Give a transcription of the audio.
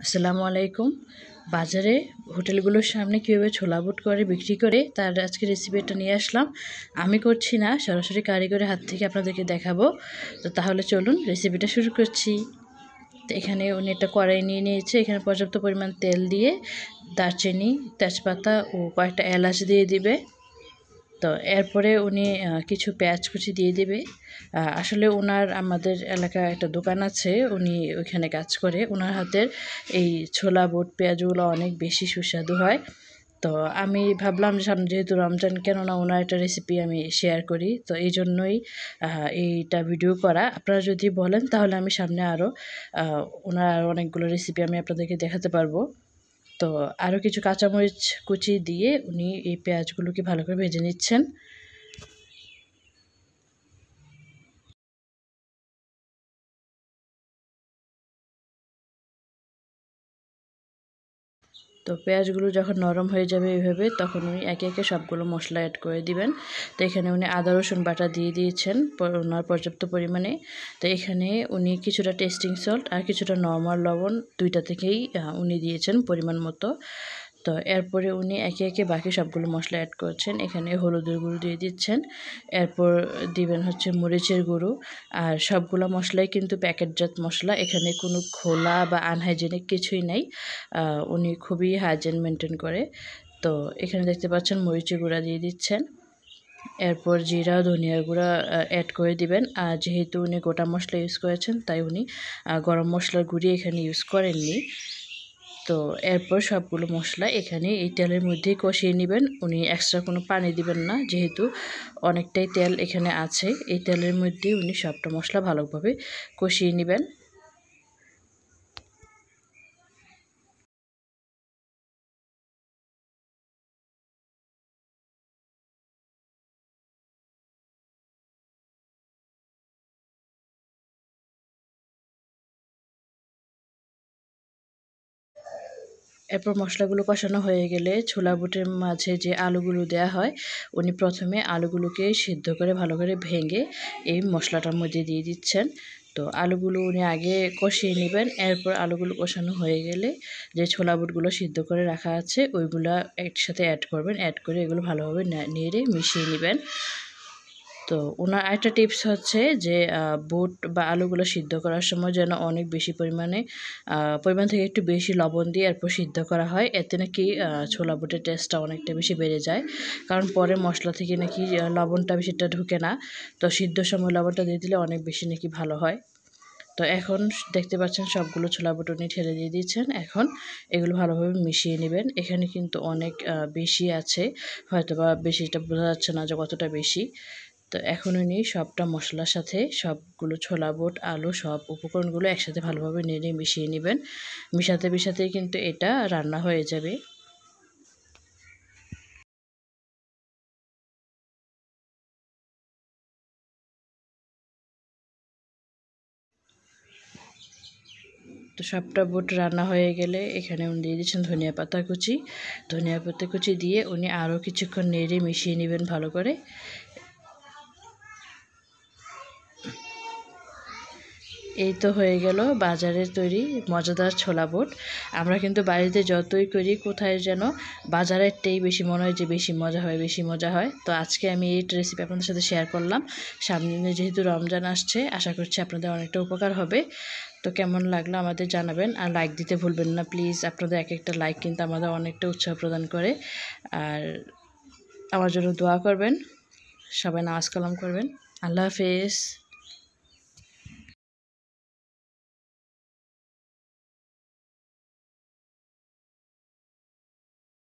আসসালামু আলাইকুম। বাজারে হোটেলগুলোর সামনে কীভাবে ছোলা বুট করে বিক্রি করে তার আজকে রেসিপিটা নিয়ে আসলাম। আমি করছি না, সরাসরি কারিগরের হাত থেকে আপনাদেরকে দেখাবো। তো তাহলে চলুন রেসিপিটা শুরু করছি। তো এখানে উনি একটা কড়াই নিয়ে নিয়েছে, এখানে পর্যাপ্ত পরিমাণ তেল দিয়ে দারচিনি, তেজপাতা ও কয়েকটা এলাচ দিয়ে দিবে। তো এরপরে উনি কিছু পেঁয়াজ কুচি দিয়ে দিবে। আসলে আমাদের এলাকায় একটা দোকান আছে, উনি ওইখানে কাজ করে। ওনার হাতের এই ছোলা বুট পেঁয়াজগুলো অনেক বেশি সুস্বাদু হয়। তো আমি ভাবলাম যে সামনে যেহেতু রমজান, কেননা ওনার একটা রেসিপি আমি শেয়ার করি, তো এই জন্যই এইটা ভিডিও করা। আপনারা যদি বলেন তাহলে আমি সামনে আরও ওনার অনেকগুলো রেসিপি আমি আপনাদেরকে দেখাতে পারবো। তো আরও কিছু কাঁচামরিচ কুচি দিয়ে উনি এই পেঁয়াজগুলোকে ভালো করে ভেজে নিচ্ছেন। তো পেঁয়াজগুলো যখন নরম হয়ে যাবে এইভাবে, তখন উনি একে একে সবগুলো মশলা অ্যাড করে দিবেন। তো এখানে উনি আদা রসুন বাটা দিয়ে দিয়েছেন ওনার পর্যাপ্ত পরিমাণে। তো এখানে উনি কিছুটা টেস্টিং সল্ট আর কিছুটা নর্মাল লবণ দুইটা থেকেই উনি দিয়েছেন পরিমাণ মতো। তো এরপরে উনি একে একে বাকি সবগুলো মশলা অ্যাড করছেন। এখানে হলুদের গুঁড়ো দিয়ে দিচ্ছেন, এরপর দিবেন হচ্ছে মরিচের গুঁড়ো। আর সবগুলো মশলাই কিন্তু প্যাকেটজাত মশলা, এখানে কোনো খোলা বা আনহাইজেনিক কিছুই নেই। উনি খুবই হাইজিন মেনটেন করে। তো এখানে দেখতে পাচ্ছেন মরিচের গুঁড়া দিয়ে দিচ্ছেন, এরপর জিরা ধনিয়ার গুঁড়া অ্যাড করে দিবেন। আর যেহেতু উনি গোটা মশলা ইউজ করেছেন, তাই উনি গরম মশলার গুঁড়ি এখানে ইউজ করেননি। তো এরপর সবগুলো মশলা এখানে এই তেলের মধ্যেই কষিয়ে নেবেন। উনি এক্সট্রা কোনো পানি দিবেন না, যেহেতু অনেকটাই তেল এখানে আছে। এই তেলের মধ্যেই উনি সবটা মশলা ভালোভাবে কষিয়ে নেবেন। এরপর মশলাগুলো কষানো হয়ে গেলে ছোলা বুটের মাঝে যে আলুগুলো দেয়া হয়, উনি প্রথমে আলুগুলোকে সিদ্ধ করে ভালো করে ভেঙে এই মশলাটার মধ্যে দিয়ে দিচ্ছেন। তো আলুগুলো উনি আগে কষিয়ে নেবেন, এরপর আলুগুলো কষানো হয়ে গেলে যে ছোলা বুটগুলো সিদ্ধ করে রাখা আছে ওইগুলো একসাথে অ্যাড করবেন। অ্যাড করে এগুলো ভালোভাবে নেড়ে মিশিয়ে নেবেন। তো ওনার আরেকটা টিপস হচ্ছে যে বুট বা আলুগুলো সিদ্ধ করার সময় যেন অনেক বেশি পরিমাণ থেকে একটু বেশি লবণ দিয়ে এরপর সিদ্ধ করা হয়। এতে নাকি ছোলা বুটের টেস্টটা অনেকটা বেশি বেড়ে যায়, কারণ পরে মশলা থেকে নাকি লবণটা বেশিটা ঢুকে না। তো সিদ্ধর সময় লবণটা দিয়ে দিলে অনেক বেশি নাকি ভালো হয়। তো এখন দেখতে পাচ্ছেন সবগুলো ছোলা বুট উনি ঢেলে দিয়ে দিচ্ছেন। এখন এগুলো ভালোভাবে মিশিয়ে নেবেন। এখানে কিন্তু অনেক বেশি আছে, হয়তোবা বেশিটা বোঝা যাচ্ছে না যে কতটা বেশি। তো এখন উনি সবটা মশলার সাথে সবগুলো ছোলা বুট আলু সব উপকরণগুলো একসাথে ভালোভাবে নেড়ে মিশিয়ে নেবেন। মিশাতে মিশাতেই কিন্তু এটা রান্না হয়ে যাবে। তো সবটা বুট রান্না হয়ে গেলে এখানে উনি দিয়ে দিচ্ছেন ধনিয়া পাতা কুচি। ধনিয়া পাতা কুচি দিয়ে উনি আরও কিছুক্ষণ নেড়ে মিশিয়ে নেবেন ভালো করে। এই তো হয়ে গেল বাজারের তৈরি মজাদার ছোলা বুট। আমরা কিন্তু বাড়িতে যতই করি, কোথায় যেন বাজারেরটাই বেশি মনে হয় যে বেশি মজা হয়, বেশি মজা হয়। তো আজকে আমি এই রেসিপি আপনাদের সাথে শেয়ার করলাম। সামনে যেহেতু রমজান আসছে, আশা করছি আপনাদের অনেকটা উপকার হবে। তো কেমন লাগলো আমাদের জানাবেন, আর লাইক দিতে ভুলবেন না প্লিজ। আপনাদের এক একটা লাইক কিন্তু আমাদের অনেকটা উৎসাহ প্রদান করে। আর আমার জন্য দোয়া করবেন, সবাই নামাজ কালাম করবেন। আল্লাহ হাফেজ।